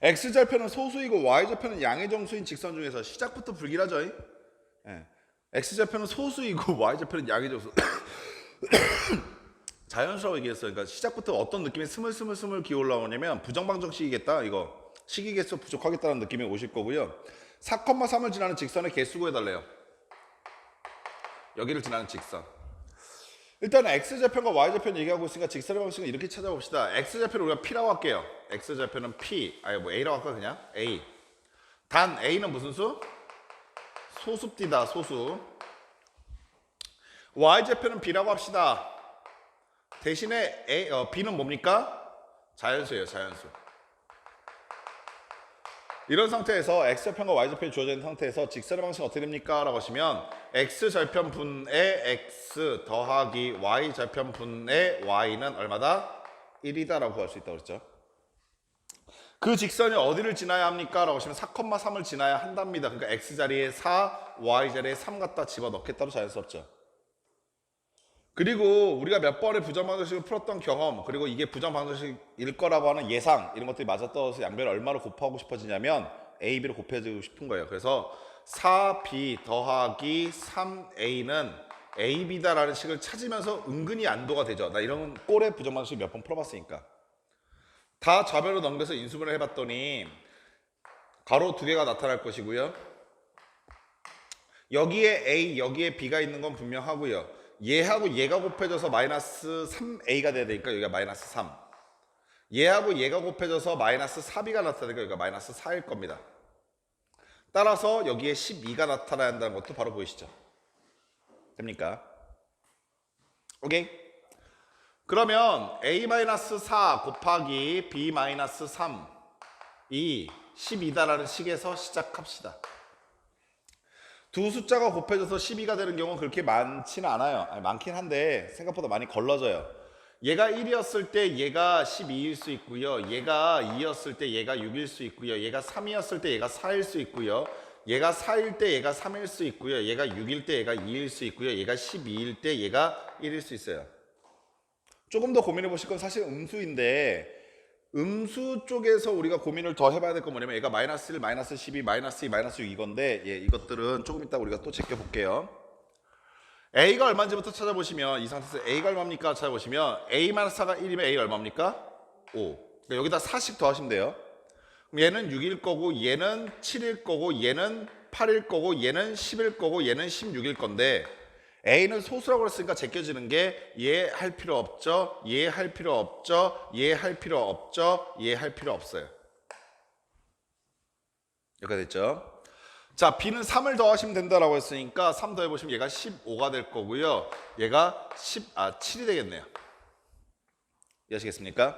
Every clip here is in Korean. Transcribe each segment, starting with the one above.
x절편은 소수이고 y절편은 양의 정수인 직선 중에서 시작부터 불길하죠. 예. x절편은 소수이고 y절편은 양의 정수. 자연스러워 얘기했어요. 그러니까 시작부터 어떤 느낌이 스물스물 기어 올라오냐면 부정방정식이겠다. 이거 식이개수 부족하겠다는 느낌이 오실 거고요. 4,3을 지나는 직선의 개수 구해달래요. 여기를 지나는 직선. 일단은 x좌표과 y좌표 얘기하고 있으니까 직선의 방식은 이렇게 찾아봅시다. x좌표를 우리가 p라고 할게요. x좌표는 p, 아니 뭐 a라고 할까 그냥? a. 단 a는 무슨 수? 소수띠다, 소수. y좌표는 b라고 합시다. 대신에 b는 뭡니까? 자연수예요, 자연수. 이런 상태에서 x절편과 y절편이 주어져 있는 상태에서 직선의 방식은 어떻게 됩니까? 라고 하시면 x절편분의 x 더하기 y절편분의 y는 얼마다? 1이다 라고 구할 수 있다고 그랬죠. 그 직선이 어디를 지나야 합니까? 라고 하시면 4,3을 지나야 한답니다. 그러니까 x자리에 4, y자리에 3 갖다 집어넣겠다로 자연스럽죠. 그리고 우리가 몇 번의 부정방정식을 풀었던 경험, 그리고 이게 부정방정식일 거라고 하는 예상, 이런 것들이 맞아떨어져서 양변을 얼마로 곱하고 싶어지냐면 a, b로 곱해주고 싶은 거예요. 그래서 4b 더하기 3a는 a, b다라는 식을 찾으면서 은근히 안도가 되죠. 나 이런 꼴의 부정방정식 몇 번 풀어봤으니까. 다 좌변으로 넘겨서 인수분해를 해봤더니 가로 두 개가 나타날 것이고요. 여기에 a, 여기에 b가 있는 건 분명하고요. 얘하고 얘가 곱해져서 마이너스 3a가 돼야 되니까 여기가 마이너스 3. 얘하고 얘가 곱해져서 마이너스 4b가 나타나니까 여기가 마이너스 4일 겁니다. 따라서 여기에 12가 나타나야 한다는 것도 바로 보이시죠? 됩니까? 오케이? 그러면 a-4 곱하기 b-3 이 12다라는 식에서 시작합시다. 두 숫자가 곱해져서 12가 되는 경우는 그렇게 많지는 않아요. 아니, 많긴 한데 생각보다 많이 걸러져요. 얘가 1이었을 때 얘가 12일 수 있고요. 얘가 2였을 때 얘가 6일 수 있고요. 얘가 3이었을 때 얘가 4일 수 있고요. 얘가 4일 때 얘가 3일 수 있고요. 얘가 6일 때 얘가 2일 수 있고요. 얘가 12일 때 얘가 1일 수 있어요. 조금 더 고민해 보실 건 사실 음수인데 음수 쪽에서 우리가 고민을 더 해봐야 될 건 뭐냐면 얘가 마이너스 1, 마이너스 12, 마이너스 2, 마이너스 6 이건데 이것들은 조금 이따 우리가 또 제껴볼게요. A가 얼마인지부터 찾아보시면 이 상태에서 A가 얼마입니까? 찾아보시면 A-4가 1이면 A가 얼마입니까? 5. 그러니까 여기다 4씩 더하시면 돼요. 그럼 얘는 6일 거고 얘는 7일 거고 얘는 8일 거고 얘는 10일 거고 얘는 16일 건데 A는 소수라고 했으니까 제껴지는 게 얘 할 필요 없죠. 얘 할 필요 없죠. 얘 할 필요 없죠. 얘 할 필요 없어요. 여기까지 됐죠? 자, B는 3을 더하시면 된다라고 했으니까 3 더해보시면 얘가 15가 될 거고요. 얘가 7이 되겠네요. 이해하시겠습니까?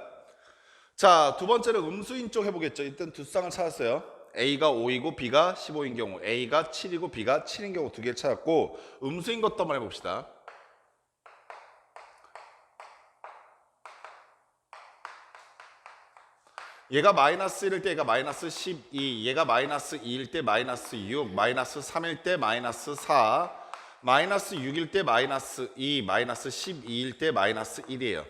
자, 두 번째는 음수인 쪽 해보겠죠. 일단 두 쌍을 찾았어요. A가 5이고 B가 15인 경우, A가 7이고 B가 7인 경우 두 개를 찾았고 음수인 것도 한번 해봅시다. 얘가 마이너스 1일 때 얘가 마이너스 12, 얘가 마이너스 2일 때 마이너스 6, 마이너스 3일 때 마이너스 4, 마이너스 6일 때 마이너스 2, 마이너스 12일 때 마이너스 1이에요.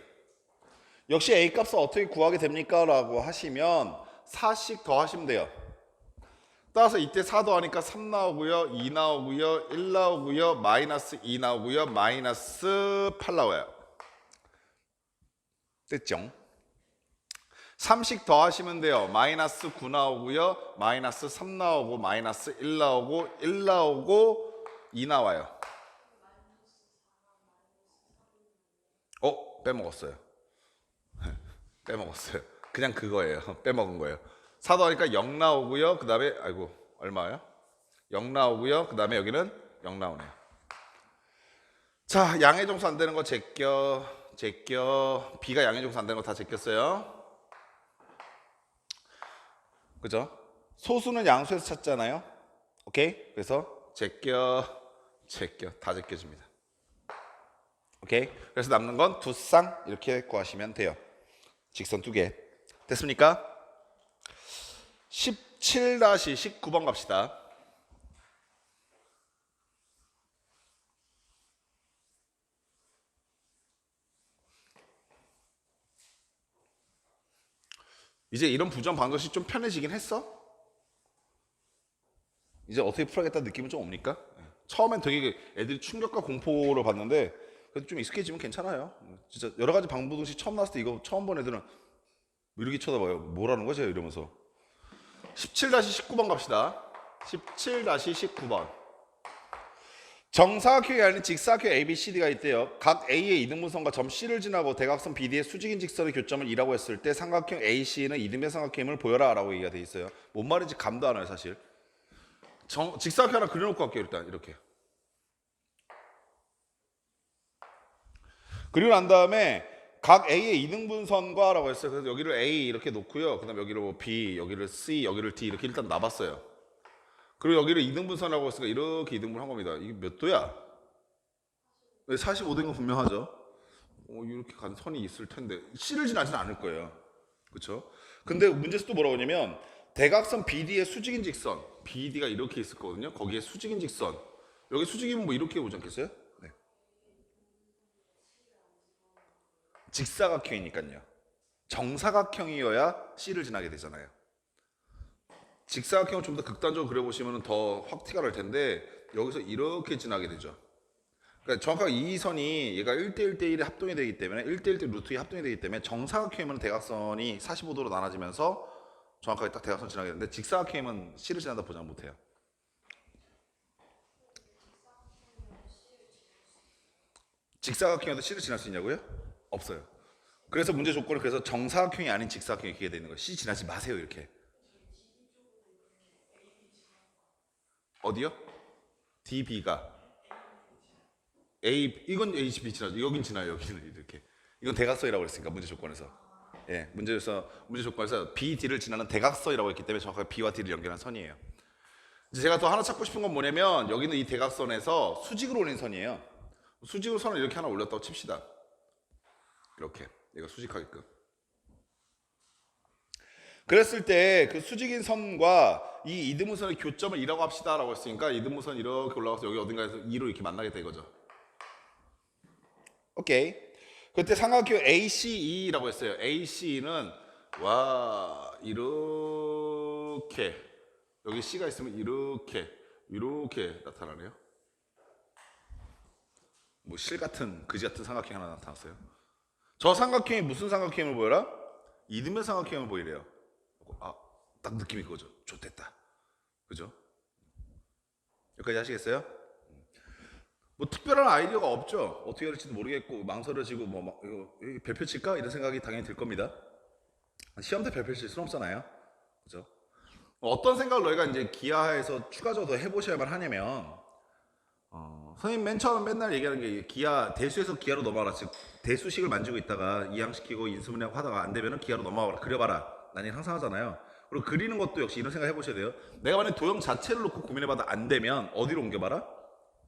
역시 A 값을 어떻게 구하게 됩니까? 라고 하시면 4씩 더하시면 돼요. 따라서 이때 4 더하니까 3 나오고요, 2 나오고요, 1 나오고요, 마이너스 2 나오고요, 마이너스 8 나와요. 됐죠? 3씩 더하시면 돼요. 마이너스 9 나오고요, 마이너스 3 나오고, 마이너스 1 나오고, 1 나오고, 2 나와요. 빼먹었어요. 빼먹었어요. 그냥 그거예요. 빼먹은 거예요. 4 더하니까 0 나오고요. 그 다음에 아이고 얼마예요? 0 나오고요. 그 다음에 여기는 0 나오네요. 자, 양의 정수 안 되는 거 제껴. B가 양의 정수 안 되는 거 다 제꼈어요. 그죠? 소수는 양수에서 찾잖아요. 오케이? 그래서 제껴 다 제껴집니다. 오케이? 그래서 남는 건 두 쌍 이렇게 구하시면 돼요. 직선 두 개. 됐습니까? 17-19번 갑시다. 이제 이런 부정 방정식 좀 편해지긴 했어? 이제 어떻게 풀어야겠다는 느낌은 좀 옵니까? 처음엔 되게 애들이 충격과 공포를 받는데 그래도 좀 익숙해지면 괜찮아요. 진짜 여러 가지 방정식 처음 나왔을 때 이거 처음 본 애들은 이렇게 쳐다봐요. 뭐라는 거지? 이러면서. 17-19번 갑시다. 17-19번. 정사각형이 아닌 직사각형 ABCD가 있대요. 각 A의 이등분선과 점 C를 지나고 대각선 BD의 수직인 직선의 교점을 E라고 했을 때 삼각형 AC는 이등변 삼각형임을 보여라 라고 얘기가 돼 있어요. 뭔 말인지 감도 안 와요 사실. 직사각형 하나 그려놓고 갈게요. 일단 이렇게. 그리고 난 다음에 각 A의 이등분선과 라고 했어요. 그래서 여기를 A 이렇게 놓고요. 그 다음에 여기를 뭐 B, 여기를 C, 여기를 D 이렇게 일단 놔봤어요. 그리고 여기를 이등분선이라고 했으니까 이렇게 이등분한 겁니다. 이게 몇 도야? 45도인 건 분명하죠. 이렇게 간 선이 있을 텐데 C를 지나지는 않을 거예요. 그렇죠? 근데 문제에서 또 뭐라고 하냐면 대각선 BD의 수직인 직선 BD가 이렇게 있을 거거든요. 거기에 수직인 직선 여기 수직이면 뭐 이렇게 오지 않겠어요? 네. 직사각형이니까요. 정사각형이어야 C를 지나게 되잖아요. 직사각형을 좀 더 극단적으로 그려보시면 더 확 티가 날 텐데 여기서 이렇게 지나게 되죠. 그러니까 정확하게 이 선이 얘가 1대1대1의 합동이 되기 때문에 1대1대 루트 2 합동이 되기 때문에 정사각형이면 대각선이 45도로 나눠지면서 정확하게 딱 대각선 지나게 되는데 직사각형이면 C를 지나다 보장 못해요. 직사각형에도 C를 지날 수 있냐고요? 없어요. 그래서 문제 조건은 그래서 정사각형이 아닌 직사각형이 기게 되는 거예요. C 지나지 마세요 이렇게. 어디요? DB가 A 이건 HB 지나죠. 여긴 지나요. 여기는 이렇게. 이건 대각선이라고 그랬으니까 문제 조건에서. 예, 문제 조건에서 B, D를 지나는 대각선이라고 했기 때문에 정확하게 B와 D를 연결한 선이에요. 이제 제가 또 하나 찾고 싶은 건 뭐냐면 여기는 이 대각선에서 수직으로 올린 선이에요. 수직으로 선을 이렇게 하나 올렸다고 칩시다. 이렇게 얘가 수직하게끔. 그랬을 때 그 수직인 선과 이 이등분선의 교점을 E라고 합시다라고 했으니까 이등분선 이렇게 올라가서 여기 어딘가에서 E로 이렇게 만나게 된 거죠. 오케이. 그때 삼각형 ACE라고 했어요. AC는 와 이렇게 여기 C가 있으면 이렇게 나타나네요. 뭐 실 같은 그지 같은 삼각형 하나 나타났어요. 저 삼각형이 무슨 삼각형을 보여라? 이등변 삼각형을 보이래요. 딱 느낌이 그거죠. 좋됐다. 그죠? 여기까지 하시겠어요? 뭐 특별한 아이디어가 없죠. 어떻게 할지도 모르겠고 망설여지고 뭐 이거 별표 칠까 이런 생각이 당연히 들 겁니다. 시험 때 별표 칠 수는 없잖아요. 그죠? 어떤 생각을 너희가 이제 기하에서 추가적으로 더 해보셔야만 하냐면 선생님 맨 처음 맨날 얘기하는 게 기하 대수에서 기하로 넘어가라. 즉 대수식을 만지고 있다가 이항시키고 인수분해하고 하다가 안 되면은 기하로 넘어가라. 그려봐라. 난 이거 항상 하잖아요. 그리고 그리는 것도 역시 이런 생각 해보셔야 돼요. 내가 만약 도형 자체를 놓고 고민해봐도 안 되면 어디로 옮겨봐라?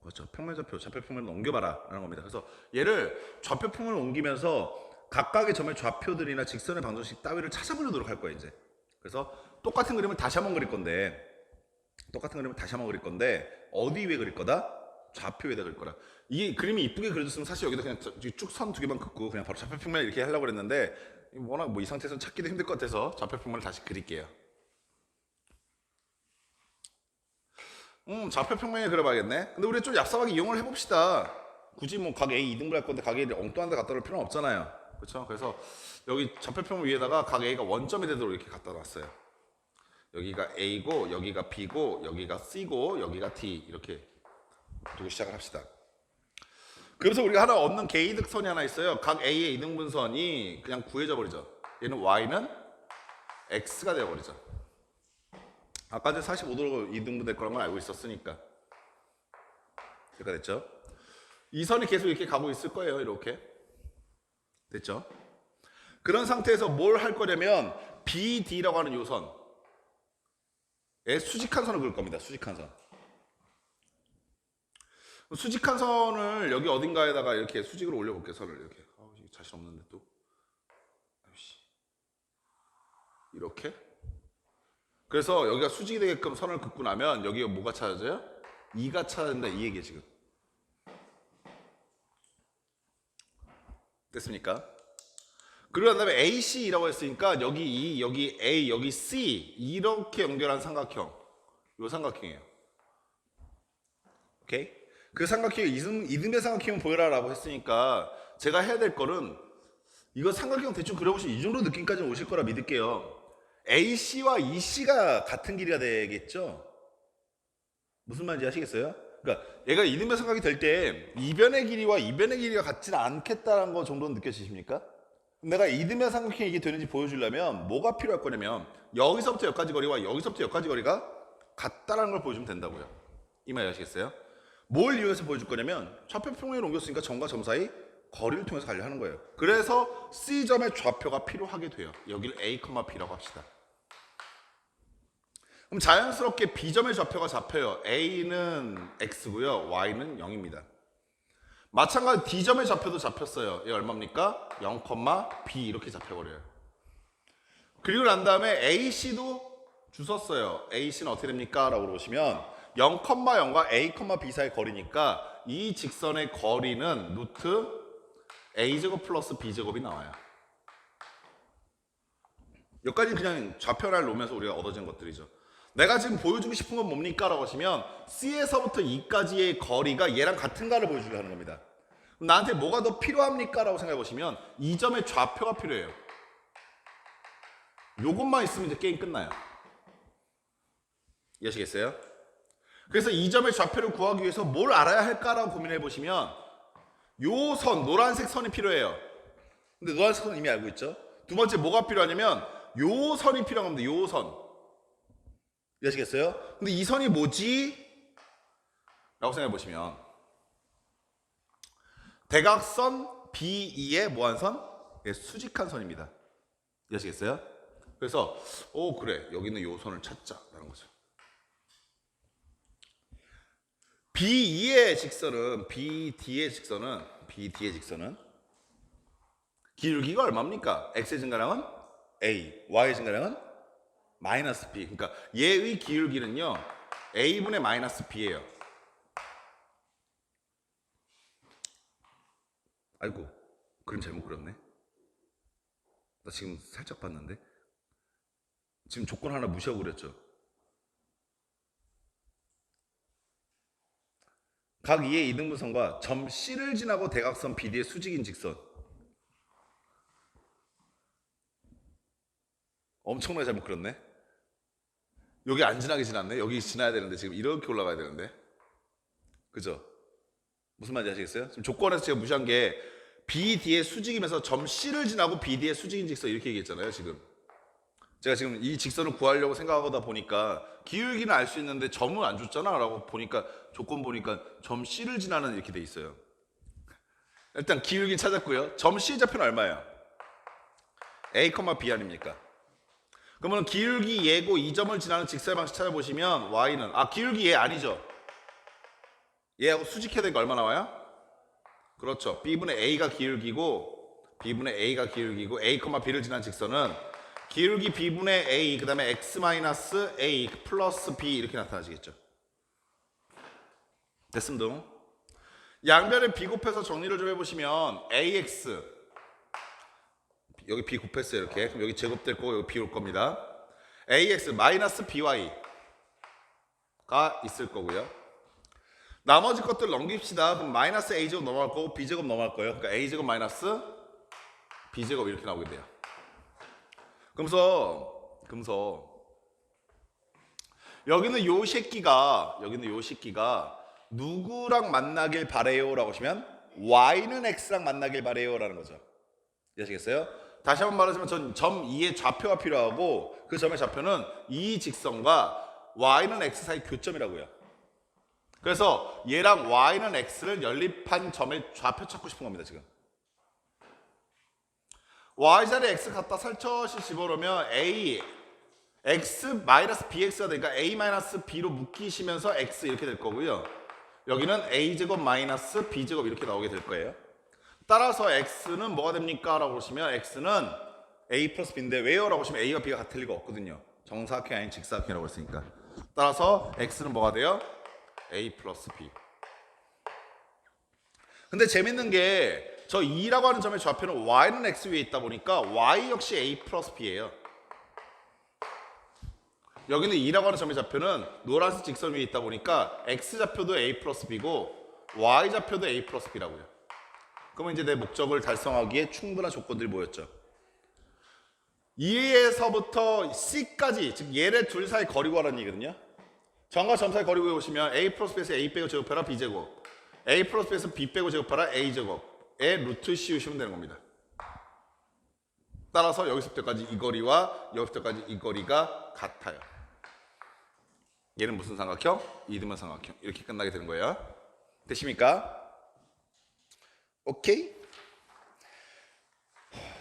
그렇죠. 평면좌표, 좌표평면을 옮겨봐라 라는 겁니다. 그래서 얘를 좌표평면을 옮기면서 각각의 점의 좌표들이나 직선의 방정식 따위를 찾아보려고 할 거예요 이제. 그래서 똑같은 그림을 다시 한번 그릴 건데 어디 위에 그릴 거다? 좌표 위에다 그릴 거라. 이 그림이 이쁘게 그려졌으면 사실 여기다 그냥 쭉 선 두 개만 긋고 그냥 바로 좌표평면 이렇게 하려고 그랬는데 워낙 뭐 이 상태에서는 찾기도 힘들 것 같아서 좌표평면을 다시 그릴게요. 좌표평면에 그려봐야겠네. 근데 우리 좀 얍삽하게 이용을 해봅시다. 굳이 뭐 각 A 2등분 할 건데 각 A를 엉뚱한 데 갖다 놓을 필요는 없잖아요. 그렇죠? 그래서 여기 좌표평면 위에다가 각 A가 원점이 되도록 이렇게 갖다 놨어요. 여기가 A고 여기가 B고 여기가 C고 여기가 D 이렇게 두고 시작을 합시다. 그래서 우리가 하나 얻는 개이득선이 하나 있어요. 각 A의 이등분선이 그냥 구해져 버리죠. 얘는 Y는 X가 되어버리죠. 아까 전에 45도로 이등분 될 거란 걸 알고 있었으니까. 이렇게 됐죠. 이 선이 계속 이렇게 가고 있을 거예요. 이렇게. 됐죠. 그런 상태에서 뭘 할 거냐면 BD라고 하는 요 선에 수직한 선을 그을 겁니다. 수직한 선. 수직한 선을 여기 어딘가에다가 이렇게 수직으로 올려볼게요. 선을 이렇게. 자신 없는데 또. 이렇게. 그래서 여기가 수직이 되게끔 선을 긋고 나면 여기가 뭐가 찾아져요? 2가 찾아진다 이 얘기예요 지금. 됐습니까? 그리고 난 다음에 AC라고 했으니까 여기 E, 여기 A, 여기 C 이렇게 연결한 삼각형. 요 삼각형이에요. 오케이? 그 삼각형 이등변 삼각형을 보여라라고 했으니까 제가 해야 될 거는 이거 삼각형 대충 그려보시면 이 정도 느낌까지 오실 거라 믿을게요. AC와 EC가 같은 길이가 되겠죠? 무슨 말인지 아시겠어요? 그러니까 얘가 이등변 삼각이 될 때 이변의 길이와 이변의 길이가 같지는 않겠다는 거 정도는 느껴지십니까? 내가 이등변 삼각형이 이게 되는지 보여주려면 뭐가 필요할 거냐면 여기서부터 여기까지 거리와 여기서부터 여기까지 거리가 같다라는 걸 보여주면 된다고요. 이 말 아시겠어요? 뭘 이용해서 보여줄 거냐면 좌표 평행을 옮겼으니까 점과 점 사이 거리를 통해서 가려 하는 거예요. 그래서 C점의 좌표가 필요하게 돼요. 여기를 A, B라고 합시다. 그럼 자연스럽게 B점의 좌표가 잡혀요. A는 X고요. Y는 0입니다. 마찬가지로 D점의 좌표도 잡혔어요. 얘 얼마입니까? 0, B 이렇게 잡혀버려요. 그리고 난 다음에 AC도 주웠어요. AC는 어떻게 됩니까? 라고 물어보시면 0, 0과 A, B 사이 거리니까 이 직선의 거리는 루트 A제곱 플러스 B제곱이 나와요. 여기까지 그냥 좌표를 놓으면서 우리가 얻어진 것들이죠. 내가 지금 보여주고 싶은 건 뭡니까? 라고 하시면 C에서부터 E까지의 거리가 얘랑 같은가를 보여주려 하는 겁니다. 그럼 나한테 뭐가 더 필요합니까? 라고 생각해 보시면 이 점의 좌표가 필요해요. 요것만 있으면 이제 게임 끝나요. 이해하시겠어요? 그래서 이 점의 좌표를 구하기 위해서 뭘 알아야 할까라고 고민해 보시면 요 선, 노란색 선이 필요해요. 근데 노란색 선은 이미 알고 있죠? 두 번째 뭐가 필요하냐면 요 선이 필요한 겁니다. 요 선. 이해하시겠어요? 근데 이 선이 뭐지? 라고 생각해 보시면 대각선 BE의 뭐한 선? 네, 수직한 선입니다. 이해하시겠어요? 그래서 그래 여기는 요 선을 찾자라는 거죠. BE의 직선은 BD의 직선은 기울기가 얼마입니까? X의 증가량은 A, Y의 증가량은 마이너스 B. 그러니까 얘의 기울기는요 A분의 마이너스 B예요. 아이고 그림 잘못 그렸네. 나 지금 살짝 봤는데 지금 조건 하나 무시하고 그렸죠. 각 2의 이등분선과 점 C를 지나고 대각선 BD의 수직인 직선. 엄청나게 잘못 그렸네. 여기 안 지나게 지났네. 여기 지나야 되는데 지금 이렇게 올라가야 되는데. 그죠? 무슨 말인지 아시겠어요? 지금 조건에서 제가 무시한 게 BD의 수직이면서 점 C를 지나고 BD의 수직인 직선 이렇게 얘기했잖아요. 지금 제가 지금 이 직선을 구하려고 생각하다 보니까 기울기는 알 수 있는데 점은 안 줬잖아 라고 보니까 조건 보니까 점 C를 지나는 이렇게 돼 있어요. 일단 기울기 찾았고요. 점 C의 좌표는 얼마예요? A, B 아닙니까? 그러면 기울기 얘고 이 점을 지나는 직사의 방식 찾아보시면 Y는 기울기 얘 아니죠? 얘하고 수직해야 되니까 얼마 나와요? 그렇죠. B분의 A가 기울기고 B분의 A가 기울기고 A, B를 지난 직선은 기울기 B분의 A 그 다음에 X-A 플러스 B 이렇게 나타나시겠죠. 됐습니다. 양변을 B 곱해서 정리를 좀 해보시면 AX 여기 B 곱했어요 이렇게. 그럼 여기 제곱될 거고 여기 B 올 겁니다. AX 마이너스 BY가 있을 거고요. 나머지 것들 넘깁시다. 그럼 마이너스 A제곱 넘어갈 거고 B제곱 넘어갈 거예요. 그러니까 A제곱 마이너스 B제곱 이렇게 나오게 돼요. 그러면서 여기는 요 새끼가 누구랑 만나길 바래요 라고 하시면 Y는 X랑 만나길 바래요 라는 거죠. 이해하시겠어요? 다시 한번 말하자면 점 2의 좌표가 필요하고 그 점의 좌표는 이 직선과 Y는 X 사이 교점이라고요. 그래서 얘랑 Y는 X를 연립한 점의 좌표 찾고 싶은 겁니다. 지금 Y자리에 X 갖다 살처시 집어넣으면 A X 마이너스 BX가 되니까 A 마이너스 B로 묶이시면서 X 이렇게 될 거고요. 여기는 A제곱 마이너스 B제곱 이렇게 나오게 될 거예요. 따라서 X는 뭐가 됩니까? 라고 보시면 X는 A 플러스 B인데 왜요? 라고 보시면 A와 B가 같을 리가 없거든요. 정사각형이 아닌 직사각형이라고 했으니까. 따라서 X는 뭐가 돼요? A 플러스 B. 근데 재밌는 게 저 2라고 하는 점의 좌표는 y는 x 위에 있다 보니까 y 역시 a 플러스 b예요. 여기는 2라고 하는 점의 좌표는 노란색 직선 위에 있다 보니까 x 좌표도 a 플러스 b고 y 좌표도 a 플러스 b라고요. 그러면 이제 내 목적을 달성하기에 충분한 조건들이 모였죠. 2에서부터 c까지, 즉 얘네 둘 사이 거리 구하라는 얘기거든요. 점과 점 사이 거리 구해보시면 a 플러스 b에서 a 빼고 제곱해라 b제곱, a 플러스 b에서 b 빼고 제곱해라 a제곱의 루트 씌우시면 되는 겁니다. 따라서 여기서부터까지 이 거리와 여기서부터까지 이 거리가 같아요. 얘는 무슨 삼각형? 이등변 삼각형. 이렇게 끝나게 되는 거예요. 되십니까? 오케이?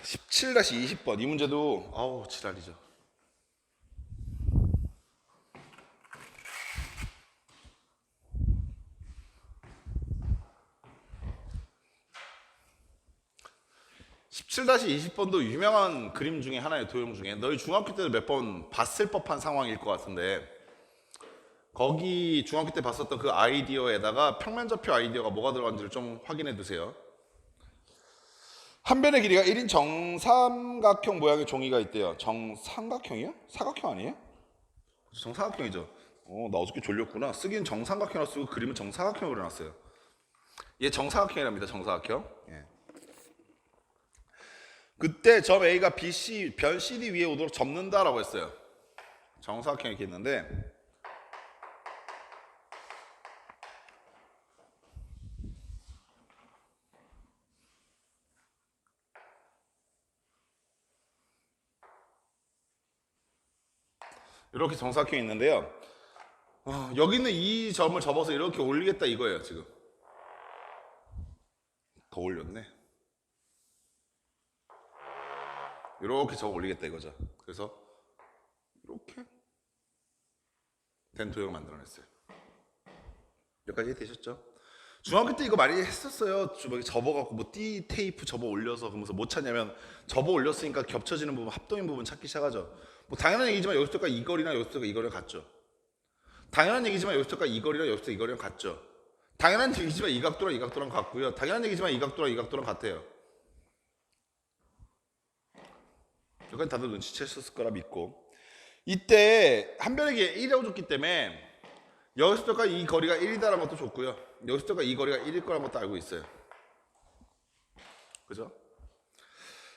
17-20번 이 문제도 아우 지랄이죠. (17-20번도) 유명한 그림 중에 하나예요. 도형 중에 너희 중학교 때도 몇 번 봤을 법한 상황일 것 같은데, 거기 중학교 때 봤었던 그 아이디어에다가 평면좌표 아이디어가 뭐가 들어간지를 좀 확인해 두세요. 한 변의 길이가 1인 정삼각형 모양의 종이가 있대요. 정삼각형이요? 사각형 아니에요? 정사각형이죠. 나 어저께 졸렸구나. 쓰기는 정삼각형으로 쓰고 그림은 정사각형으로 해놨어요. 얘 정사각형이랍니다. 정사각형. 예. 그때 점 A가 BC, 변 CD 위에 오도록 접는다라고 했어요. 정사각형 이렇게 있는데, 이렇게 정사각형이 있는데요. 여기 있는 이 점을 접어서 이렇게 올리겠다 이거예요. 지금 더 올렸네. 이렇게 접어 올리겠다 이거죠. 그래서 이렇게 된 도형을 만들어냈어요. 여기까지 되셨죠? 중학교 때 이거 많이 했었어요. 접어갖고 뭐 띠 테이프 접어 올려서, 그러면서 뭐 찾냐면 접어 올렸으니까 겹쳐지는 부분, 합동인 부분 찾기 시작하죠. 뭐 당연한 얘기지만 여기서부터가 이 거리나 여기서부터가 이 거리랑 같죠. 당연한 얘기지만 여기서부터가 이 거리랑 여기서부터 이 거리랑 같죠. 당연한 얘기지만 이 각도랑 이 각도랑 같고요. 당연한 얘기지만 이 각도랑 이 각도랑 같아요. 여기까지 다들 눈치챘었을 거라 믿고, 이때 한 변의 길이 1이라고 줬기 때문에 여기서부터가 이 거리가 1이다라는 것도 좋고요. 여기서부터가 이 거리가 1일 거라는 것도 알고 있어요. 그죠?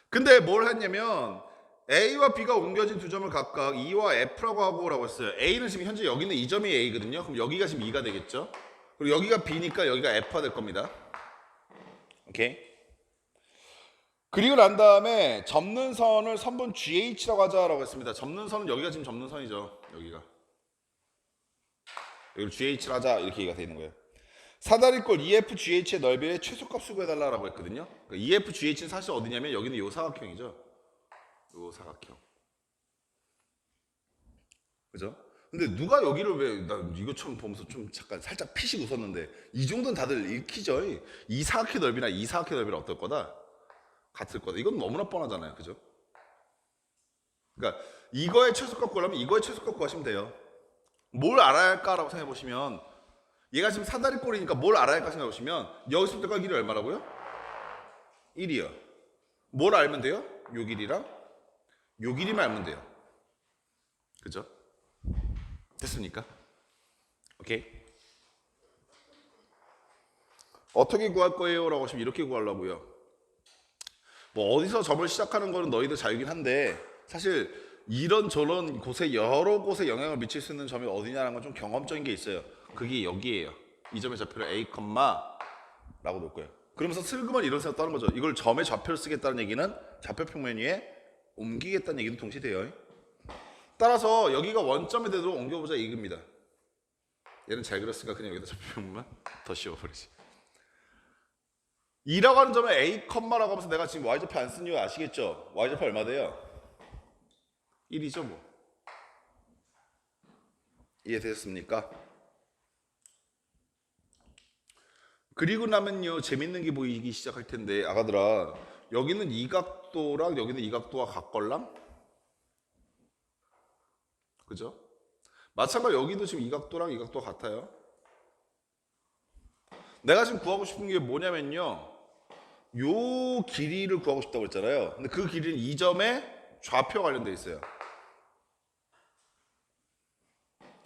근데 뭘 했냐면 A와 B가 옮겨진 두 점을 각각 E와 F라고 하고라고 했어요. A는 지금 현재 여기 있는 이 점이 A거든요. 그럼 여기가 지금 2가 되겠죠? 그리고 여기가 B니까 여기가 F가 될 겁니다. 오케이? 그리고 난 다음에 접는 선을 선분 GH라고 하자라고 했습니다. 접는 선은 여기가 지금 접는 선이죠. 여기가. 여기를 GH를 하자 이렇게 얘기가 되는 거예요. 사다리꼴 EFGH의 넓이의 최소값 구해달라고 했거든요. 그러니까 EFGH는 사실 어디냐면 여기는 요 사각형이죠. 요 사각형. 그죠? 근데 누가 여기를 왜, 나 이거 처음 보면서 좀 잠깐 살짝 피식 웃었는데, 이 정도는 다들 읽히죠. 이 사각형 넓이나 이 사각형 넓이는 어떨 거다? 같을 거다. 이건 너무나 뻔하잖아요. 그죠? 그러니까 이거의 최소값 구하려면 이거의 최소값 구하시면 돼요. 뭘 알아야 할까라고 생각해 보시면, 얘가 지금 사다리꼴이니까 뭘 알아야 할까 생각해 보시면, 여기서부터가 길이 얼마라고요? 1이요. 뭘 알면 돼요? 요 길이랑 요 길이만 알면 돼요. 그죠? 됐습니까? 오케이. 어떻게 구할 거예요? 라고 하시면 이렇게 구하려고요. 뭐 어디서 점을 시작하는 거는 너희들 자유긴 한데, 사실 이런 저런 곳에 여러 곳에 영향을 미칠 수 있는 점이 어디냐라는 건 좀 경험적인 게 있어요. 그게 여기에요. 이 점의 좌표를 A, 라고 놓을 거예요. 그러면서 슬그머니 이런 생각 떠는 거죠. 이걸 점의 좌표를 쓰겠다는 얘기는 좌표 평면 위에 옮기겠다는 얘기도 동시에 돼요. 따라서 여기가 원점이 되도록 옮겨보자 이겁니다. 얘는 잘 그렸으니까 그냥 여기다 좌표 평면만 더 씌워버리지. 2라고 하는 점에 A, 라고 하면서 내가 지금 Y좌표 안 쓴 이유 아시겠죠? Y좌표 얼마 돼요? 1이죠 뭐. 이해되셨습니까? 그리고 나면요 재밌는 게 보이기 시작할 텐데, 아가들아, 여기는 이 각도랑 여기는 이 각도가 같걸랑? 그죠? 마찬가지로 여기도 지금 이 각도랑 이 각도가 같아요. 내가 지금 구하고 싶은 게 뭐냐면요, 요 길이를 구하고 싶다고 했잖아요. 근데 그 길이는 이 점에 좌표 관련돼 있어요.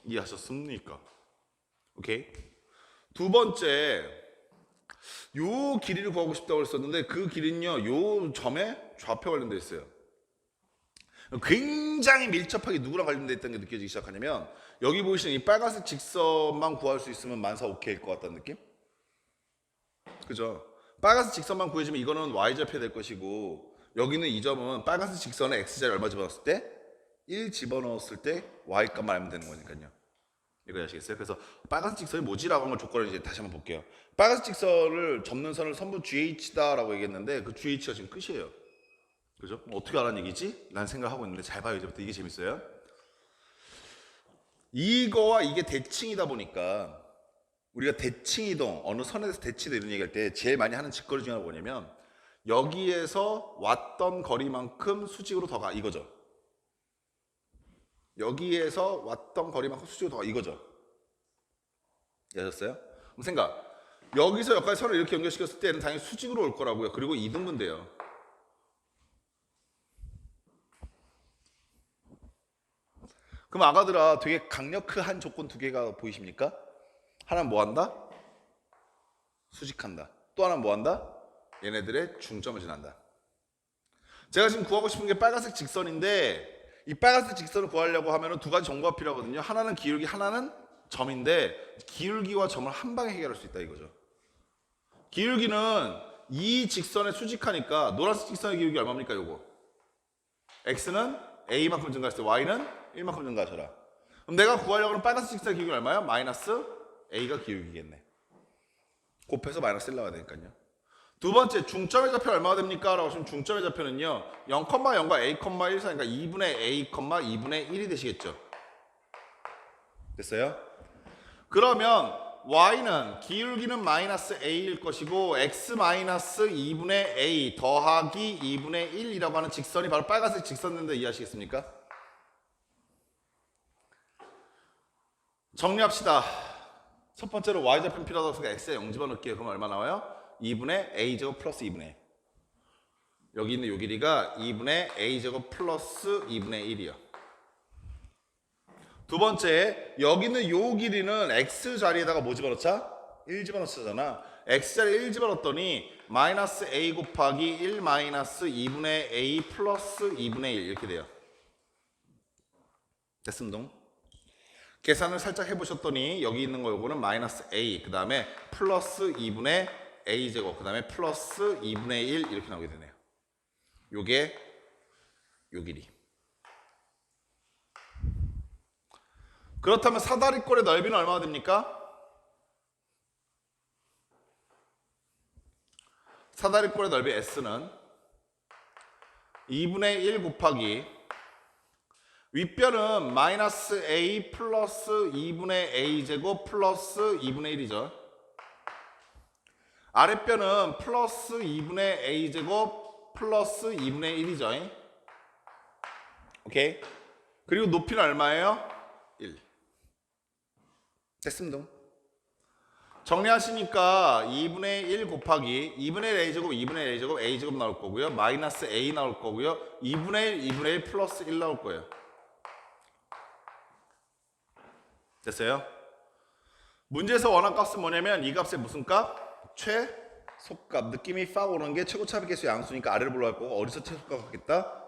이해하셨습니까? 오케이. 두 번째, 요 길이를 구하고 싶다고 했었는데 그 길이는요, 요 점에 좌표 관련돼 있어요. 굉장히 밀접하게 누구랑 관련돼 있다는 게 느껴지기 시작하냐면 여기 보이시는 이 빨간색 직선만 구할 수 있으면 만사 오케이일 것 같다는 느낌? 그죠? 빨간색 직선만 구해주면 이거는 y좌표가 될 것이고 여기는 이 점은 빨간색 직선에 x자리 얼마 집어넣었을 때? 1 집어넣었을 때 y값만 알면 되는 거니까요. 이거 아시겠어요? 그래서 빨간색 직선이 뭐지라고 하는 조건을 이제 다시 한번 볼게요. 빨간색 직선을 접는 선을 선분 GH다라고 얘기했는데 그 GH가 지금 끝이에요. 그죠? 어떻게 알아는 얘기지? 난 생각하고 있는데 잘 봐요. 이제부터 이게 재밌어요. 이거와 이게 대칭이다 보니까 우리가 대칭이동, 어느 선에 대해서 대칭이동 이런 얘기할 때 제일 많이 하는 직거리 중에 하나가 뭐냐면 여기에서 왔던 거리만큼 수직으로 더 가, 이거죠. 여기에서 왔던 거리만큼 수직으로 더 가, 이거죠. 이해하셨어요? 그럼 생각, 여기서 여기까지 선을 이렇게 연결시켰을 때는 당연히 수직으로 올 거라고요. 그리고 이등분 돼요. 그럼 아가들아, 되게 강력한 조건 두 개가 보이십니까? 하나는 뭐 한다? 수직한다. 또 하나는 뭐 한다? 얘네들의 중점을 지난다. 제가 지금 구하고 싶은 게 빨간색 직선인데 이 빨간색 직선을 구하려고 하면 두 가지 정보가 필요하거든요. 하나는 기울기, 하나는 점인데 기울기와 점을 한 방에 해결할 수 있다 이거죠. 기울기는 이 직선에 수직하니까 노란색 직선의 기울기 얼마입니까? 요거 x는 a만큼 증가했을 때 y는 1만큼 증가하셔라. 그럼 내가 구하려고 하는 빨간색 직선의 기울기 얼마야? 마이너스 a가 기울기겠네. 곱해서 마이너스 1 나와야 되니까요. 두 번째, 중점의 좌표 얼마가 됩니까? 라고 하시면 중점의 좌표는요 0,0과 a,1 사이니까 2분의 a, 2분의 1이 되시겠죠. 됐어요? 그러면 y는 기울기는 마이너스 a일 것이고 x 마이너스 2분의 a 더하기 2분의 1이라고 하는 직선이 바로 빨간색 직선인데 이해하시겠습니까? 정리합시다. 첫 번째로 y좌표는 필요하다고 해서 x에 0 집어넣을게요. 그럼 얼마 나와요? 2분의 a제곱 플러스 2분의 1. 여기 있는 요 길이가 2분의 a제곱 플러스 2분의 1이요. 두 번째, 여기 있는 요 길이는 x 자리에다가 뭐 집어넣자? 1 집어넣잖아. x 자리에 1 집어넣었더니 마이너스 a 곱하기 1 마이너스 2분의 a 플러스 2분의 1 이렇게 돼요. 됐습니다. 계산을 살짝 해보셨더니 여기 있는 거 요거는 마이너스 a 그 다음에 플러스 2분의 a제곱 그 다음에 플러스 2분의 1 이렇게 나오게 되네요. 요게 요 길이. 그렇다면 사다리꼴의 넓이는 얼마나 됩니까? 사다리꼴의 넓이 S는 2분의 1 곱하기 윗변은 마이너스 A 플러스 2분의 A제곱 플러스 2분의 1이죠. 아랫변은 플러스 2분의 A제곱 플러스 2분의 1이죠. 오케이? 그리고 높이는 얼마예요? 1. 됐습니다. 정리하시니까 2분의 1 곱하기 2분의 1 A제곱 2분의 1 A제곱 A제곱 나올 거고요. 마이너스 A 나올 거고요. 2분의 1 2분의 1 플러스 1 나올 거예요. 됐어요? 문제에서 원한 값은 뭐냐면 이 값의 무슨 값? 최소값. 느낌이 팍 오는 게 최고차비 개수 양수니까 아래를 불러갈 거고 어디서 최소값 같겠다?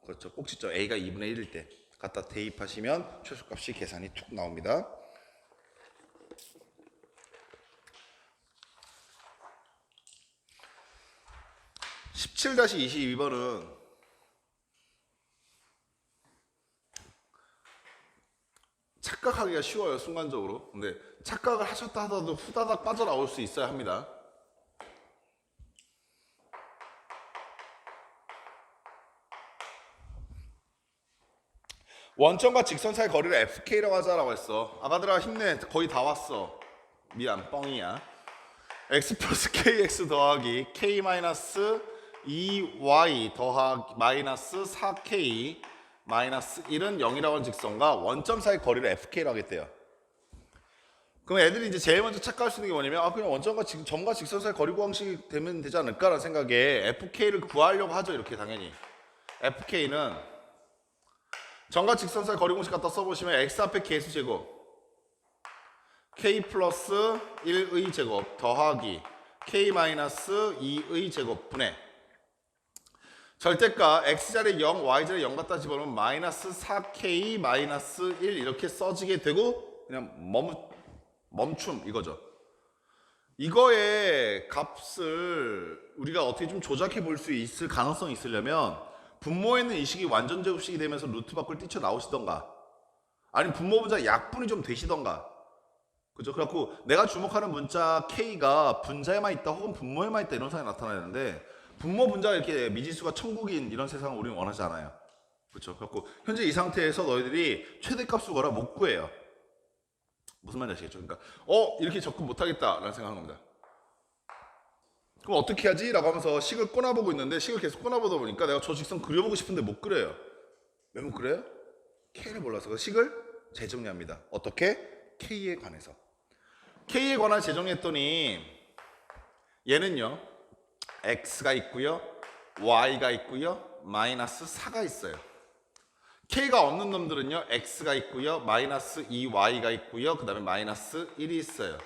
그렇죠. 꼭 짓죠. A가 2분의 1일 때 갖다 대입하시면 최소값이 계산이 툭 나옵니다. (17-22번은) 착각하기가 쉬워요, 순간적으로. 근데 착각을 하셨다 하더라도 후다닥 빠져나올 수 있어야 합니다. 원점과 직선 사이 거리를 FK라고 하자라고 했어. 아가들아 힘내. 거의 다 왔어. 미안, 뻥이야. X 플러스 KX 더하기 K 마이너스 2Y 더하기 마이너스 4K 마이너스 1은 0이라고 하는 직선과 원점 사이 거리를 FK라고 하겠대요. 그럼 애들이 이제 제일 먼저 착각할 수 있는 게 뭐냐면 그냥 원점과 점과 직선 사이 거리 구항식이 되면 되지 않을까라는 생각에 FK를 구하려고 하죠. 이렇게 당연히 FK는 점과 직선 사이 거리 공식 갖다 써보시면 x 앞에 개수 제곱 k 플러스 1의 제곱 더하기 k 마이너스 2의 제곱 분의 절대가 x자리에 0, y자리에 0 갖다 집어넣으면 마이너스 4k 마이너스 1 이렇게 써지게 되고 그냥 멈춤 이거죠. 이거의 값을 우리가 어떻게 좀 조작해 볼 수 있을 가능성이 있으려면 분모에 있는 이 식이 완전 제곱식이 되면서 루트 밖을 뛰쳐나오시던가 아니면 분모 분자 약분이 좀 되시던가 그죠? 그래갖고 내가 주목하는 문자 K가 분자에만 있다 혹은 분모에만 있다 이런 상황이 나타나는데 분모 분자가 이렇게 미지수가 천국인 이런 세상을 우리는 원하지 않아요. 그렇죠? 그래갖고 현재 이 상태에서 너희들이 최대값을 구하라 못 구해요. 무슨 말인지 아시겠죠? 그러니까 이렇게 접근 못하겠다라는 생각하는 겁니다. 그럼 어떻게 하지? 라고 하면서 식을 꺼내보고 있는데 식을 계속 꺼내보다 보니까 내가 저 직선 그려보고 싶은데 못 그려요. 왜 못 그려요? K를 몰라서 그 식을 재정리합니다. 어떻게? K에 관해서. K에 관한 재정리했더니 얘는요 X가 있고요 Y가 있고요 마이너스 4가 있어요. K가 없는 놈들은요 X가 있고요 마이너스 2Y가 있고요 그 다음에 마이너스 1이 있어요.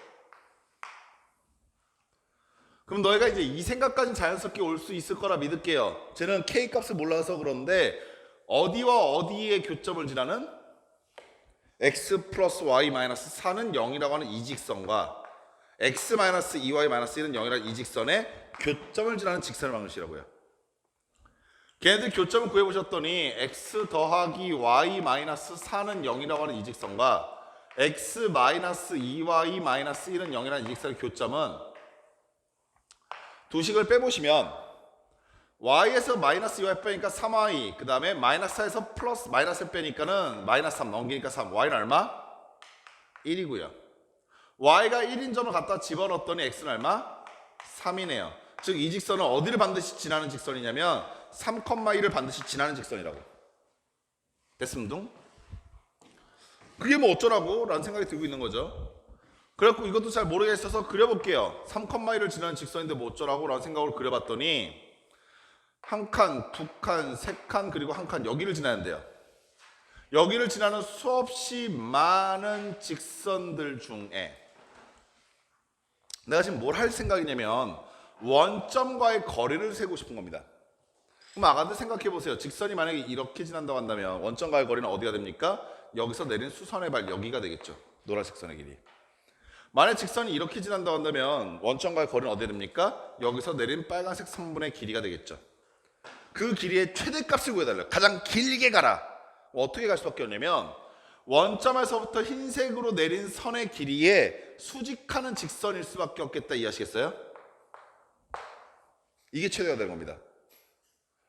그럼 너희가 이제 이 생각까지는 자연스럽게 올 수 있을 거라 믿을게요. 쟤는 K 값을 몰라서 그런데 어디와 어디의 교점을 지나는 x 플러스 y 마이너스 4는 0이라고 하는 이 직선과 x 마이너스 2y 마이너스 1은 0이라는 이 직선의 교점을 지나는 직선의 방식이라고요. 걔네들 교점을 구해보셨더니 x 더하기 y 마이너스 4는 0이라고 하는 이 직선과 x 마이너스 2y 마이너스 1은 0이라는 이 직선의 교점은 두 식을 빼보시면 y에서 마이너스 2y 빼니까 3y 그 다음에 마이너스 4에서 플러스 마이너스 빼니까는 마이너스 3 넘기니까 3 y는 얼마? 1이고요. y가 1인 점을 갖다 집어넣었더니 x는 얼마? 3이네요. 즉 이 직선은 어디를 반드시 지나는 직선이냐면 3,1을 반드시 지나는 직선이라고. 됐습니다. 그게 뭐 어쩌라고? 라는 생각이 들고 있는 거죠. 그래갖고 이것도 잘 모르겠어서 그려볼게요. 3,1을 지나는 직선인데 뭐 어쩌라고? 라는 생각으로 그려봤더니 한 칸, 두 칸, 세 칸, 그리고 한 칸 여기를 지나는데요. 여기를 지나는 수없이 많은 직선들 중에 내가 지금 뭘 할 생각이냐면 원점과의 거리를 세고 싶은 겁니다. 그럼 아가들 생각해 보세요. 직선이 만약에 이렇게 지난다고 한다면 원점과의 거리는 어디가 됩니까? 여기서 내린 수선의 발 여기가 되겠죠. 노란색 선의 길이. 만약 직선이 이렇게 지난다고 한다면 원점과의 거리는 어디가 됩니까? 여기서 내린 빨간색 선분의 길이가 되겠죠. 그 길이의 최대값을 구해달래요. 가장 길게 가라. 어떻게 갈 수밖에 없냐면 원점에서부터 흰색으로 내린 선의 길이에 수직하는 직선일 수밖에 없겠다. 이해하시겠어요? 이게 최대가 되는 겁니다.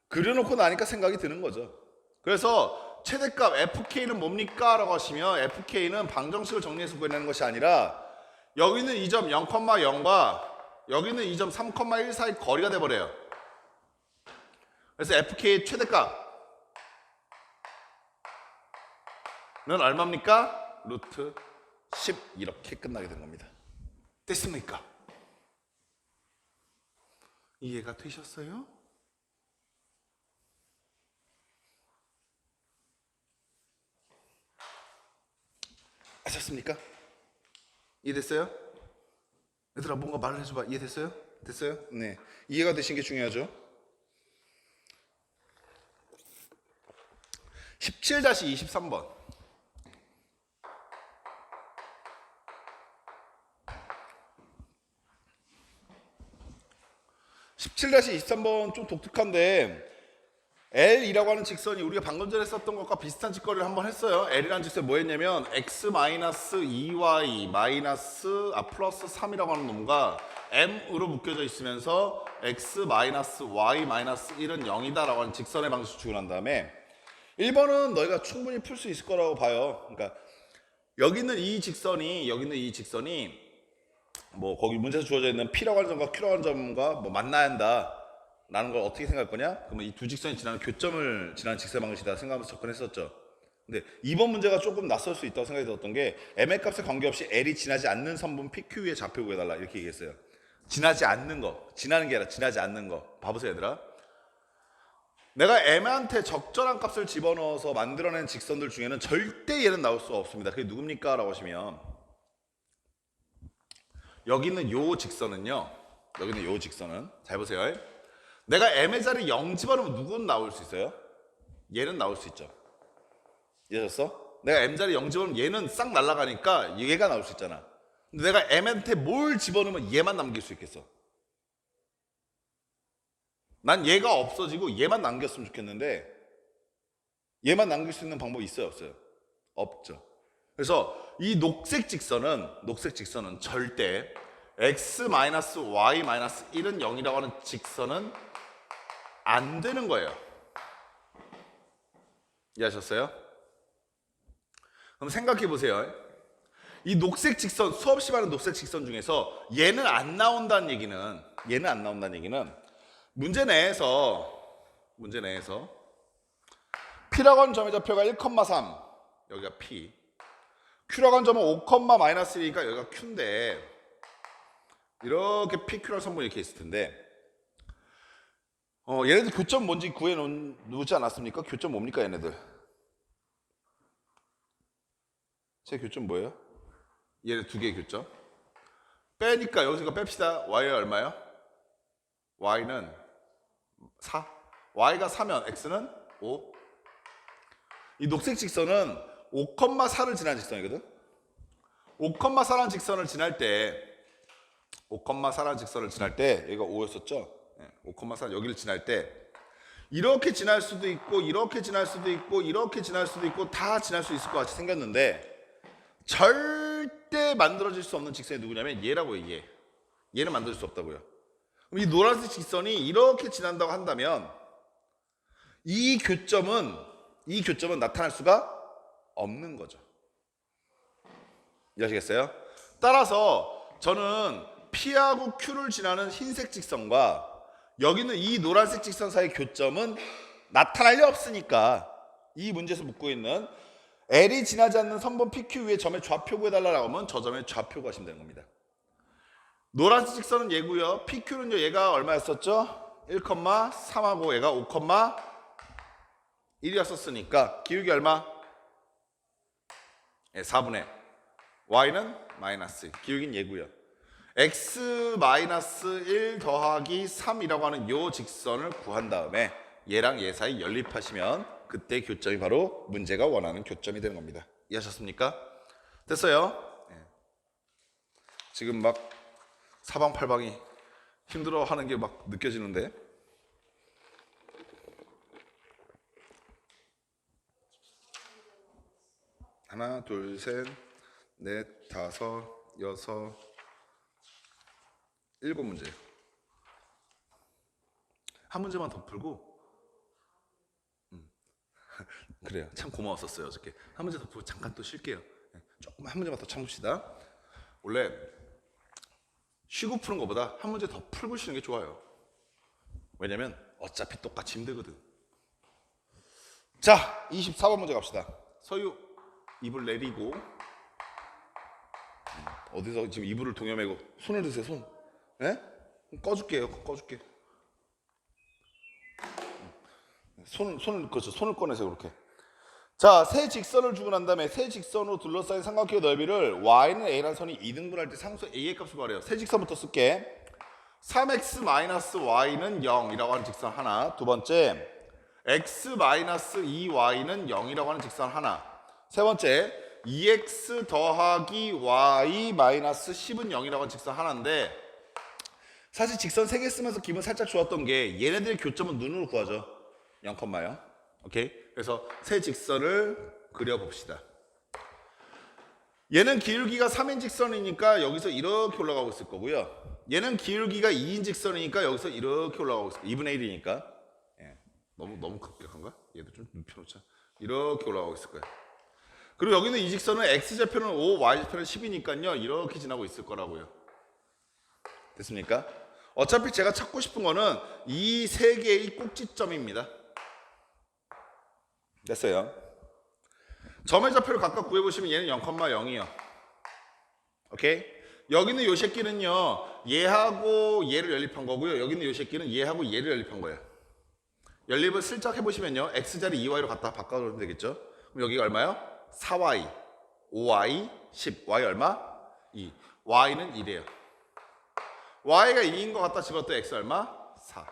그려놓고 나니까 생각이 드는 거죠. 그래서 최대값 FK는 뭡니까? 라고 하시면 FK는 방정식을 정리해서 구해내는 것이 아니라 여기 있는 이 점 0,0과 여기 있는 이 점 3,1 사이 거리가 돼버려요. 그래서 FK의 최대값은 얼마입니까? 루트 10 이렇게 끝나게 된 겁니다. 됐습니까? 이해가 되셨어요? 아셨습니까? 이해됐어요? 얘들아 뭔가 말을 해줘봐. 이해됐어요? 됐어요? 네. 이해가 되신 게 중요하죠. 17-23번. 좀 독특한데 L이라고 하는 직선이 우리가 방금 전에 썼던 것과 비슷한 직거리를 한번 했어요. L이라는 직선이 뭐였냐면 x-2y 플러스 3이라고 하는 놈과 m으로 묶여져 있으면서 x-y-1은 0이다 라고 하는 직선의 방식을 주고 난 다음에 1번은 너희가 충분히 풀 수 있을 거라고 봐요. 그러니까 여기 있는 이 직선이 뭐 거기 문제에서 주어져 있는 P라고 하는 점과 Q라고 하는 점과 뭐 만나야 한다 라는 걸 어떻게 생각할 거냐? 그러면 이 두 직선이 지나는 교점을 지나는 직선 방식이다 생각하면서 접근했었죠. 근데 이번 문제가 조금 낯설 수 있다고 생각이 들었던 게 m의 값에 관계없이 L이 지나지 않는 선분 PQ의 좌표 구해달라 이렇게 얘기했어요. 지나지 않는 거, 지나는 게 아니라 지나지 않는 거. 봐보세요 얘들아. 내가 m한테 적절한 값을 집어넣어서 만들어낸 직선들 중에는 절대 얘는 나올 수가 없습니다. 그게 누굽니까? 라고 하시면 여기 있는 요 직선은요, 여기 있는 요 직선은 잘 보세요. 내가 m의 자리 0 집어넣으면 누구는 나올 수 있어요? 얘는 나올 수 있죠. 이해졌어? 내가 m 자리 0 집어넣으면 얘는 싹 날아가니까 얘가 나올 수 있잖아. 근데 내가 m한테 뭘 집어넣으면 얘만 남길 수 있겠어. 난 얘가 없어지고 얘만 남겼으면 좋겠는데 얘만 남길 수 있는 방법이 있어요, 없어요? 없죠. 그래서 이 녹색 직선은 절대 x-y-1은 0이라고 하는 직선은 안 되는 거예요. 이해하셨어요? 그럼 생각해 보세요. 이 녹색 직선, 수없이 많은 녹색 직선 중에서 얘는 안 나온다는 얘기는 문제 내에서 P라고 하는 점의 좌표가 1,3 여기가 P, Q라고 하는 점은 5,-1이니까 여기가 Q인데 이렇게 PQ라는 선분이 이렇게 있을 텐데 얘네들 교점 뭔지 구해놓지 않았습니까? 교점 뭡니까 얘네들? 제 교점 뭐예요? 얘네 두 개의 교점 빼니까 여기서 뺍시다. Y가 얼마요? Y는 4. Y가 4면 X는 5. 이 녹색 직선은 5,4를 지난 직선이거든. 5,4라는 직선을 지날 때 여기가 5였었죠. 5,4 여기를 지날 때 이렇게 지날 수도 있고 이렇게 지날 수도 있고 이렇게 지날 수도 있고 다 지날 수 있을 것 같이 생겼는데 절대 만들어질 수 없는 직선이 누구냐면 얘라고요. 얘는 만들 수 없다고요. 그럼 이 노란색 직선이 이렇게 지난다고 한다면 이 교점은 나타날 수가 없는 거죠. 이해하시겠어요? 따라서 저는 P하고 Q를 지나는 흰색 직선과 여기는 이 노란색 직선 사이의 교점은 나타날 리 없으니까 이 문제에서 묻고 있는 L이 지나지 않는 선분 PQ 위에 점의 좌표 구해달라고 하면 저 점의 좌표 구하시면 되는 겁니다. 노란색 직선은 얘고요. PQ는요, 얘가 얼마였었죠? 1,3하고 얘가 5,1이었었으니까 기울기 얼마? 4분의 Y는 마이너스, 기울기는 얘고요. x-1 더하기 3이라고 하는 요 직선을 구한 다음에 얘랑 얘 사이 연립하시면 그때 교점이 바로 문제가 원하는 교점이 되는 겁니다. 이해하셨습니까? 됐어요? 네. 지금 막 사방팔방이 힘들어하는 게 막 느껴지는데 하나, 둘, 셋, 넷, 다섯, 여섯, 7문제. 한 문제만 더 풀고 그래요. 참 고마웠었어요 어저께. 한 문제 더 풀고 잠깐 또 쉴게요. 조금 한 문제만 더 참읍시다. 원래 쉬고 푸는 것보다 한 문제 더 풀고 쉬는 게 좋아요. 왜냐면 어차피 똑같이 힘들거든. 자, 24번 문제 갑시다. 서유 입을 내리고 어디서 지금 이불을 동여매고 손을 드세요. 손. 예? 꺼줄게요. 꺼줄게. 손을 꺼내세요. 그렇게. 자, 세 직선을 주고 난 다음에 세 직선으로 둘러싸인 삼각형의 넓이를 y는 a라는 선이 2등분할 때 상수 a의 값을 구하래요. 세 직선부터 쓸게. 3x-y는 0이라고 하는 직선 하나. 두 번째, x-2y는 0이라고 하는 직선 하나. 세 번째, 2x 더하기 y-10은 0이라고 하는 직선 하나인데 사실 직선 3개 쓰면서 기분 살짝 좋았던 게 얘네들의 교점은 눈으로 구하죠. 0,0. 오케이? 그래서 세 직선을 그려봅시다. 얘는 기울기가 3인 직선이니까 여기서 이렇게 올라가고 있을 거고요. 얘는 기울기가 2인 직선이니까 여기서 이렇게 올라가고 있을 거예요. 2분의 1이니까. 예. 너무 급격한가? 얘도 좀 눕혀놓자. 이렇게 올라가고 있을 거예요. 그리고 여기는 이 직선은 x좌표는 5, y좌표는 10이니까요. 이렇게 지나고 있을 거라고요. 됐습니까? 어차피 제가 찾고 싶은 거는 이 세 개의 꼭지점입니다. 됐어요. 점의 좌표를 각각 구해보시면 얘는 0,0이요. 오케이? 여기 있는 요 새끼는요, 얘하고 얘를 연립한 거고요. 여기 있는 요 새끼는 얘하고 얘를 연립한 거예요. 연립을 슬쩍 해보시면요, x자리 2y로 갖다 바꿔주면 되겠죠? 그럼 여기가 얼마요? 4y, 5y, 10. y 얼마? 2. y는 2래요. y가 2인 것 같다 집었더니 x 얼마? 4.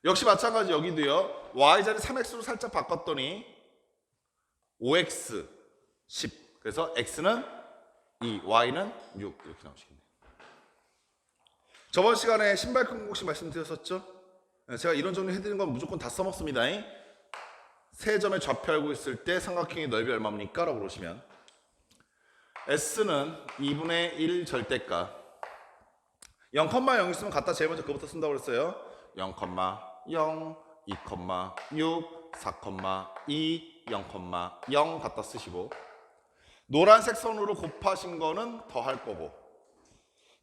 역시 마찬가지 여기도요, y자리 3x로 살짝 바꿨더니 5x, 10. 그래서 x는 2, y는 6 이렇게 나오시겠네요. 저번 시간에 신발 끈 곡식 말씀드렸었죠? 제가 이런 정리 해드린 건 무조건 다 써먹습니다. 세 점의 좌표 알고 있을 때 삼각형의 넓이 얼마입니까? 라고 그러시면 S는 2분의 1 절대값 0,0 있으면 갖다 제일 먼저 그거부터 쓴다고 그랬어요. 0,0, 2,6, 4,2, 0,0 갖다 쓰시고 노란색 선으로 곱하신 거는 더 할 거고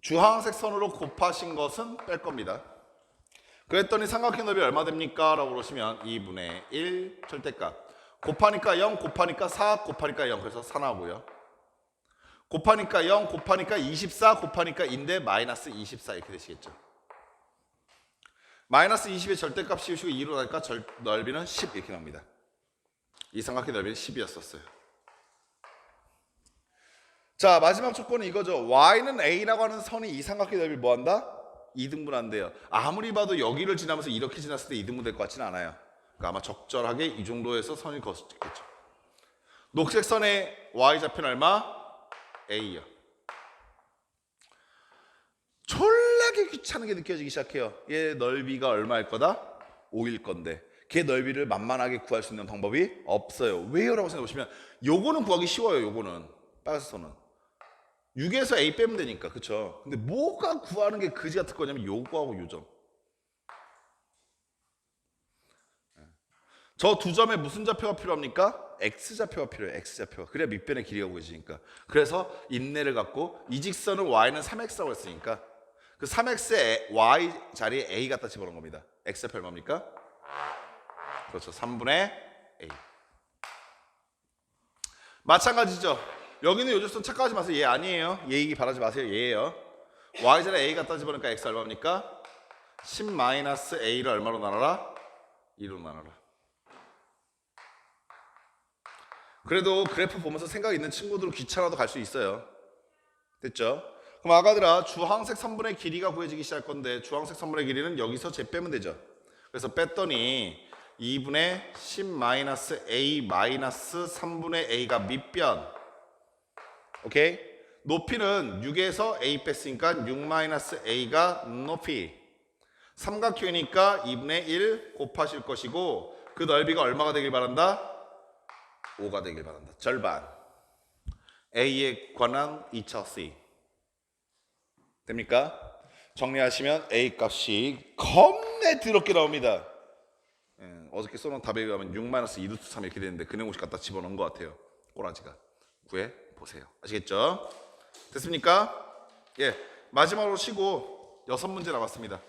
주황색 선으로 곱하신 것은 뺄 겁니다. 그랬더니 삼각형 넓이 얼마 됩니까? 라고 그러시면 2분의 1 절대값 곱하니까 0 곱하니까 4 곱하니까 0 그래서 4 나오고요. 곱하니까 0 곱하니까 24 곱하니까 인데 마이너스 24 이렇게 되시겠죠. 마이너스 20의 절대값 씌우시고 2로 나니까 넓이는 10 이렇게 나옵니다. 이 삼각형 넓이는 10이었었어요. 자, 마지막 조건은 이거죠. y는 a라고 하는 선이 이 삼각형 넓이를 뭐한다? 2등분한대요. 아무리 봐도 여기를 지나면서 이렇게 지났을 때 2등분 될 것 같지는 않아요. 그러니까 아마 적절하게 이 정도에서 선이 걷겠죠. 녹색 선의 y좌표는 얼마? a요. 졸라게 귀찮은 게 느껴지기 시작해요. 얘 넓이가 얼마일 거다? 5일 건데 걔 넓이를 만만하게 구할 수 있는 방법이 없어요. 왜요? 라고 생각해 보시면 요거는 구하기 쉬워요. 요거는 빨간색 선은 6에서 a 빼면 되니까. 그쵸? 근데 뭐가 구하는 게 그지 같을 거냐면 요거하고 요점. 저 두 점에 무슨 좌표가 필요합니까? x좌표가 필요해요. x좌표가. 그래야 밑변의 길이가 구해지니까. 그래서 인내를 갖고 이 직선은 y는 3x라고 했으니까 그 3x에 y 자리에 a 갖다 집어넣은 겁니다. x좌표 얼마입니까? 그렇죠. 3분의 a. 마찬가지죠. 여기는 요조선 착각하지 마세요. 얘 아니에요. 얘이기 바라지 마세요. 얘예요. y자리에 a 갖다 집어넣으니까 x 얼마입니까? 10-a를 얼마로 나눠라? 2로 나눠라. 그래도 그래프 보면서 생각 있는 친구들은 귀찮아도 갈 수 있어요. 됐죠? 그럼 아가들아, 주황색 선분의 길이가 구해지기 시작할 건데 주황색 선분의 길이는 여기서 제 빼면 되죠. 그래서 뺐더니 2분의 10-a 3분의 a가 밑변. 오케이? 높이는 6에서 a 뺐으니까 6-a가 높이. 삼각형이니까 2분의 1 곱하실 것이고 그 넓이가 얼마가 되길 바란다? 5가 되길 바란다. 절반. a에 관한 2차 C. 됩니까? 정리하시면 a 값이 겁내 더럽게 나옵니다. 어저께 써놓은 답에 의하면 6-2루트 3 이렇게 되는데 그네공식 갖다 집어넣은 것 같아요. 꼬라지가. 구해 보세요. 아시겠죠? 됐습니까? 예, 마지막으로 쉬고 6문제 남았습니다.